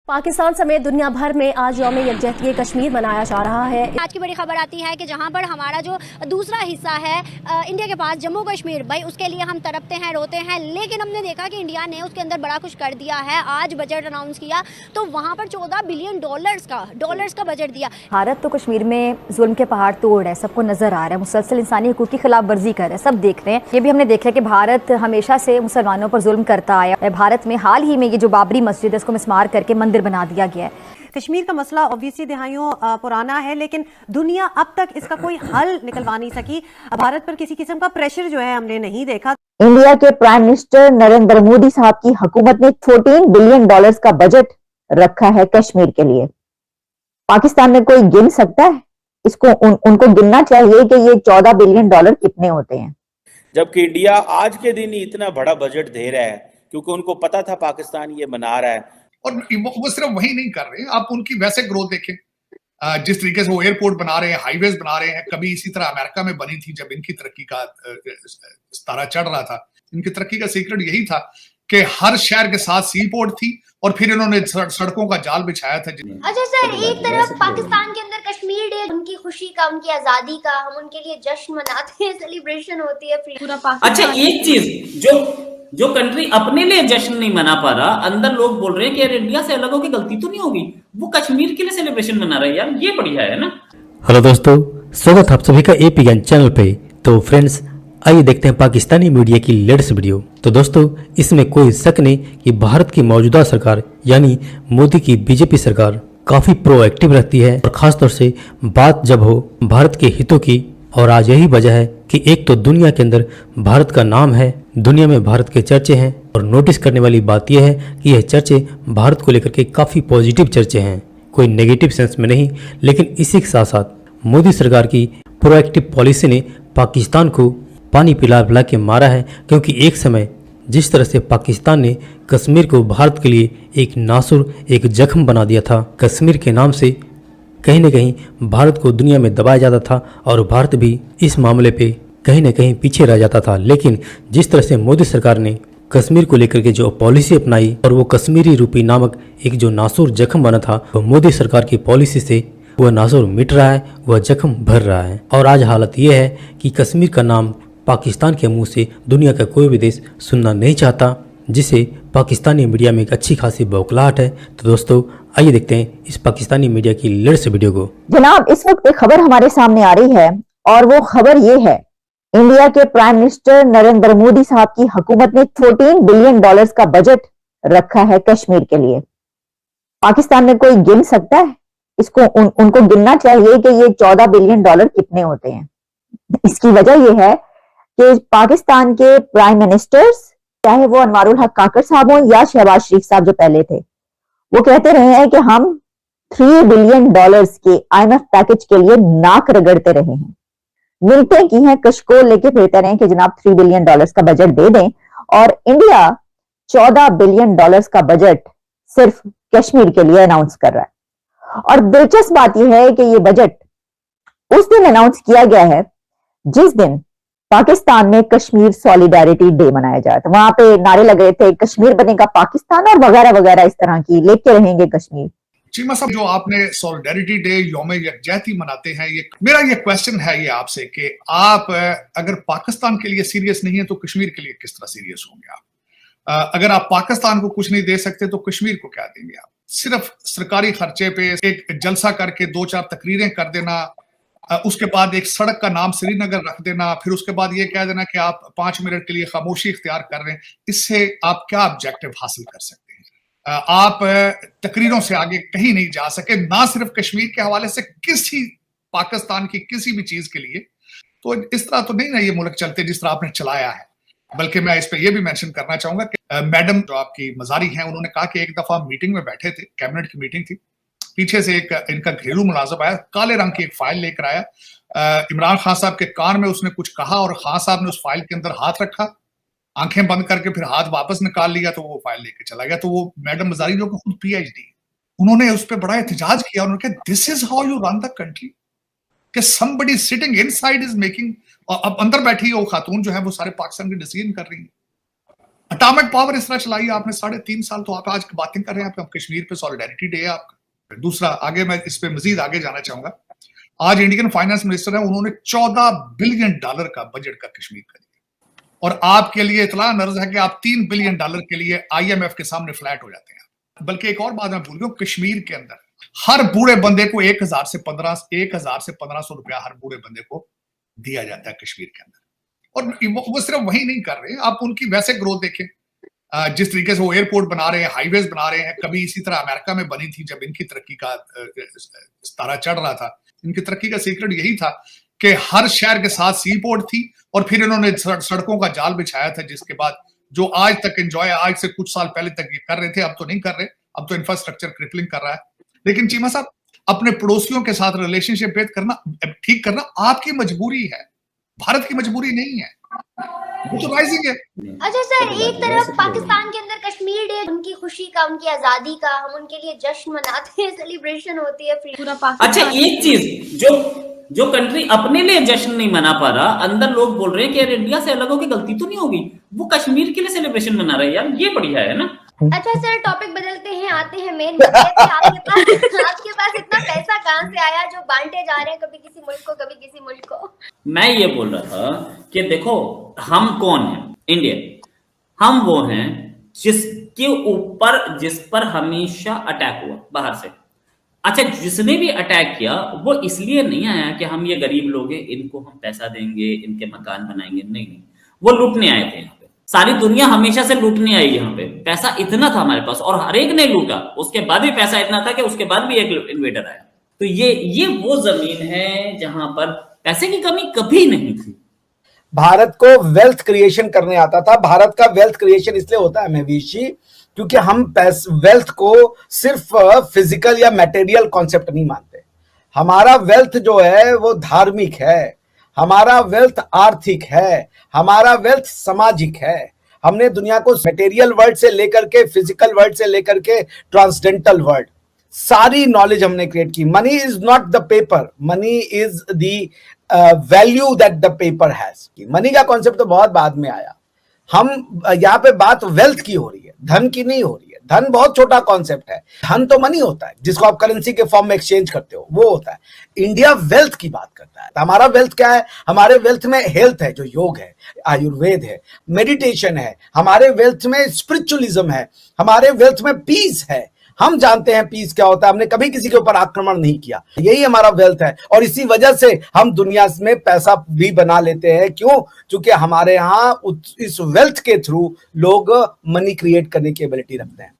पाकिस्तान समेत दुनिया भर में आज यौम यकजहती कश्मीर मनाया जा रहा है। आज की बड़ी खबर आती है कि जहां पर हमारा जो दूसरा हिस्सा है इंडिया के पास जम्मू कश्मीर, भाई उसके लिए हम तड़पते हैं, रोते हैं, लेकिन हमने देखा कि इंडिया ने उसके अंदर बड़ा कुछ कर दिया है। आज बजट अनाउंस किया तो वहां पर 14 बिलियन डॉलर्स का बजट दिया। भारत तो कश्मीर में जुल्म के पहाड़ तोड़ है, सबको नजर आ रहा है, मुसलसल इंसानी हुकूक की खिलाफ वर्जी कर रहा है, सब देख रहे हैं। ये भी हमने देखा कि भारत हमेशा से मुसलमानों पर जुल्म करता आया है। भारत में हाल ही में ये जो बाबरी मस्जिद है इसको मिसमार करके मंदिर बना दिया गया है। कश्मीर का मसला ऑब्वियसली दिहाइयों पुराना है, लेकिन दुनिया अब तक इसका कोई हल निकलवा नहीं सकी। भारत पर किसी किस्म का प्रेशर जो है हमने नहीं देखा। इंडिया के प्राइम मिनिस्टर नरेंद्र मोदी साहब की हुकूमत ने 14 बिलियन डॉलर्स का बजट रखा है कश्मीर के लिए। पाकिस्तान में कोई गिन सकता है इसको? उनको गिनना चाहिए कि ये 14 बिलियन डॉलर कितने होते हैं। जबकि इंडिया आज के दिन ही इतना बड़ा बजट दे रहा है क्योंकि उनको पता था पाकिस्तान ये बना रहा है। और वो सिर्फ वही नहीं कर रहे, आप उनकी वैसे ग्रोथ देखें, जिस तरीके से वो एयरपोर्ट बना रहे हैं, हाईवेज बना रहे हैं। कभी इसी तरह अमेरिका में बनी थी जब इनकी तरक्की का सितारा चढ़ रहा था। इनकी तरक्की का सीक्रेट यही था कि हर शहर के साथ सी पोर्ट थी और फिर इन्होंने सड़कों का जाल बिछाया था। अच्छा सर, एक तरफ पाकिस्तान के अंदर कश्मीर डे, उनकी खुशी का, उनकी आजादी का, हम उनके लिए जश्न मनाते हैं, सेलिब्रेशन होती है पूरा पाकिस्तान। अच्छा, एक चीज जो कंट्री अपने लिए जश्न नहीं मना पा रहा, अंदर लोग बोल रहे हैं कि यार इंडिया से अलग होकर गलती तो नहीं होगी, वो कश्मीर के लिए सेलिब्रेशन मना रहे हैं। यार ये बढ़िया है ना। हेलो दोस्तों, स्वागत है आप सभी का एपी ज्ञान चैनल पे। तो फ्रेंड्स, आइए देखते हैं पाकिस्तानी मीडिया की लेटेस्ट वीडियो। तो दोस्तों, इसमें कोई शक नहीं कि भारत की मौजूदा सरकार यानी मोदी की बीजेपी सरकार काफी प्रोएक्टिव रहती है, और खासतौर से बात जब हो भारत के हितों की। और आज यही वजह है कि एक तो दुनिया के अंदर भारत का नाम है, दुनिया में भारत के चर्चे हैं, और नोटिस करने वाली बात यह है कि यह चर्चे भारत को लेकर के काफी पॉजिटिव चर्चे हैं, कोई नेगेटिव सेंस में नहीं। लेकिन इसी के साथ साथ मोदी सरकार की प्रोएक्टिव पॉलिसी ने पाकिस्तान को पानी पिला पिला के मारा है, क्योंकि एक समय जिस तरह से पाकिस्तान ने कश्मीर को भारत के लिए एक नासुर, एक जख्म बना दिया था। कश्मीर के नाम से कहीं न कहीं भारत को दुनिया में दबाया जाता था, और भारत भी इस मामले पे कहीं न कहीं पीछे रह जाता था। लेकिन जिस तरह से मोदी सरकार ने कश्मीर को लेकर के जो पॉलिसी अपनाई, और वो कश्मीरी रूपी नामक एक जो नासुर जख्म बना था, वो मोदी सरकार की पॉलिसी से वह नासुर मिट रहा है, वह जख्म भर रहा है। और आज हालत यह है कि कश्मीर का नाम पाकिस्तान के मुंह से दुनिया का कोई भी देश सुनना नहीं चाहता, जिसे पाकिस्तानी मीडिया में एक अच्छी खासी बौखलाहट है। तो दोस्तों, आइए देखते हैं इस पाकिस्तानी मीडिया की लेटेस्ट वीडियो को। जनाब, इस वक्त एक खबर हमारे सामने आ रही है, और वो खबर ये है, इंडिया के प्राइम मिनिस्टर नरेंद्र मोदी साहब की हुकूमत ने 14 बिलियन डॉलर्स का बजट रखा है कश्मीर के लिए। पाकिस्तान में कोई गिन सकता है इसको? उनको गिनना चाहिए कि ये 14 बिलियन डॉलर कितने होते हैं। इसकी वजह यह है कि पाकिस्तान के प्राइम मिनिस्टर्स, चाहे वो अनवारुल हक काकर साहब हो या शहबाज शरीफ साहब जो पहले थे, वो कहते रहे हैं कि हम 3 बिलियन डॉलर्स के IMF पैकेज के लिए नाक रगड़ते रहे हैं, मिलते की हैं, कशकोल लेके फिरते रहे कि जनाब 3 बिलियन डॉलर्स का बजट दे दें। और इंडिया 14 बिलियन डॉलर्स का बजट सिर्फ कश्मीर के लिए अनाउंस कर रहा है। और दिलचस्प बात यह है कि ये बजट उस दिन अनाउंस किया गया है जिस दिन पाकिस्तान में कश्मीर सॉलिडारिटी डे मनाया जा रहा था। वहां पे नारे लग रहे थे, कश्मीर बनेगा पाकिस्तान, और वगैरह वगैरह इस तरह की, लेके रहेंगे कश्मीर। चीमा साहब, जो आपने सॉलिडारिटी डे, यौम यकजहती मनाते हैं, ये मेरा ये क्वेश्चन है ये आपसे कि आप अगर पाकिस्तान के लिए सीरियस नहीं है तो कश्मीर के लिए किस तरह सीरियस होंगे आप? अगर आप पाकिस्तान को कुछ नहीं दे सकते तो कश्मीर को क्या देंगे आप? सिर्फ सरकारी खर्चे पे एक जलसा करके 2-4 तकरीरें कर देना, उसके बाद एक सड़क का नाम श्रीनगर रख देना, फिर उसके बाद ये कह देना कि आप 5 मिनट के लिए खामोशी इख्तियार कर रहे हैं, इससे आप क्या ऑब्जेक्टिव हासिल कर सकते हैं? आप तकरीरों से आगे कहीं नहीं जा सके, ना सिर्फ कश्मीर के हवाले से, किसी पाकिस्तान की किसी भी चीज के लिए। तो इस तरह तो नहीं ना ये मुल्क चलते जिस तरह आपने चलाया है। बल्कि मैं इस पे ये भी मेंशन करना चाहूंगा कि मैडम जो आपकी मजारी हैं, उन्होंने कहा कि एक दफा मीटिंग में बैठे थे, कैबिनेट की मीटिंग थी, पीछे से एक इनका घरेलू मुलाजिम आया, काले रंग की एक फाइल लेकर आया। इमरान खान साहब के कान में उसने कुछ कहा और खान साहब ने उस फाइल के अंदर हाथ रखा, आंखें बंद करके फिर हाथ वापस निकाल लिया, तो वो फाइल लेके चला गया। तो वो मैडम मजारी जो खुद PhD, उन्होंने उस पर बड़ा एहतजाज किया। उन्होंने कहा, this is how you run the country, कि somebody sitting inside is making, और अब अंदर बैठी है वो खातून जो है वो सारे पाकिस्तान के डिसीजन कर रही है। एटॉमिक पावर इस तरह चलाई आपने 3.5 साल, तो आप आज बातें कर रहे हैं आप कश्मीर पे सॉलिडेरिटी डे है आपका। दूसरा, आगे मैं इस पे मजीद आगे जाना चाहूंगा। आज इंडियन फाइनेंस मिनिस्टर है, उन्होंने $14 बिलियन का बजट का कश्मीर का दिया, और आपके लिए इतला नर्ज है कि आप $3 बिलियन के लिए IMF के सामने फ्लैट हो जाते हैं। बल्कि एक और बात मैं भूल गया, कश्मीर के अंदर हर बूढ़े बंदे को 1000 से 1500 रुपया हर बूढ़े बंदे को दिया जाता है कश्मीर के अंदर। और वो सिर्फ वही नहीं कर रहे, आप उनकी वैसे ग्रोथ देखें, जिस तरीके से वो एयरपोर्ट बना रहे हैं, हाईवेज बना रहे हैं। कभी इसी तरह अमेरिका में बनी थी, जब इनकी तरक्की का तारा चढ़ रहा था। इनकी तरक्की का सीक्रेट यही था कि हर शहर के साथ सी पोर्ट थी, और फिर इन्होंने सड़कों का जाल बिछाया था, जिसके बाद जो आज तक एंजॉय, आज से कुछ साल पहले तक ये कर रहे थे, अब तो नहीं कर रहे, अब तो इंफ्रास्ट्रक्चर क्रिपलिंग कर रहा है। लेकिन चीमा साहब, अपने पड़ोसियों के साथ रिलेशनशिप बेहतर करना, ठीक करना आपकी मजबूरी है, भारत की मजबूरी नहीं है। वो तो राइजिंग है। अच्छा सर, एक तरफ पाकिस्तान के अंदर कश्मीर डे, उनकी खुशी का, उनकी आजादी का, हम उनके लिए जश्न मनाते हैं, सेलिब्रेशन होती है पूरा पाकिस्तान। अच्छा, एक चीज जो कंट्री अपने लिए जश्न नहीं मना पा रहा, अंदर लोग बोल रहे हैं कि यार इंडिया से अलग होकर गलती तो नहीं होगी, वो कश्मीर के लिए सेलिब्रेशन मना रहे हैं। यार ये बढ़िया है ना। अच्छा सर, टॉपिक बदलते हैं, आते हैं मेन मुद्दे पे। आपके पास इतना पैसा कहां से आया जो बांटे जा रहे हैं, कभी किसी मुल्क को, कभी किसी मुल्क को? मैं ये बोल रहा था कि देखो, हम कौन हैं? इंडिया। हम वो हैं जिसके ऊपर, जिस पर हमेशा अटैक हुआ बाहर से। अच्छा, जिसने भी अटैक किया वो इसलिए नहीं आया कि हम ये गरीब लोग हैं, इनको हम पैसा देंगे, इनके मकान बनाएंगे, नहीं, वो लूटने आए थे यहाँ पे। सारी दुनिया हमेशा से लूटने आई यहाँ पे। पैसा इतना था हमारे पास, और हर एक ने लूटा, उसके बाद भी पैसा इतना था कि उसके बाद भी एक इन्वेडर आया। तो ये वो जमीन है जहां पर पैसे की कमी कभी नहीं थी। भारत को वेल्थ क्रिएशन करने आता था। भारत का वेल्थ क्रिएशन इसलिए होता है महवीशी, क्योंकि हम वेल्थ को सिर्फ फिजिकल या मटेरियल कॉन्सेप्ट नहीं मानते। हमारा वेल्थ जो है वो धार्मिक है, हमारा वेल्थ आर्थिक है, हमारा वेल्थ सामाजिक है। हमने दुनिया को मटेरियल वर्ल्ड से लेकर के, फिजिकल वर्ल्ड से लेकर के ट्रांसडेंटल वर्ल्ड, सारी नॉलेज हमने क्रिएट की। Money is not the paper, money is the value that the paper has. Money का कॉन्सेप्ट तो बहुत बाद में आया। हम यहाँ पे बात वेल्थ की हो रही है, धन की नहीं हो रही है। धन बहुत छोटा कॉन्सेप्ट है। धन तो मनी होता है, जिसको आप करेंसी के फॉर्म में एक्सचेंज करते हो, वो होता है। इंडिया वेल्थ की बात करता है। तो हमारा वेल्थ क्या है? हमारे वेल्थ में हेल्थ है, जो योग है, आयुर्वेद है, मेडिटेशन है, हमारे वेल्थ में स्पिरिचुअलिज्म है, हमारे वेल्थ में पीस है। हम जानते हैं पीस क्या होता है, हमने कभी किसी के ऊपर आक्रमण नहीं किया, यही हमारा वेल्थ है। और इसी वजह से हम दुनिया में पैसा भी बना लेते हैं। क्यों? क्योंकि हमारे यहाँ इस वेल्थ के थ्रू लोग मनी क्रिएट करने की एबिलिटी रखते हैं।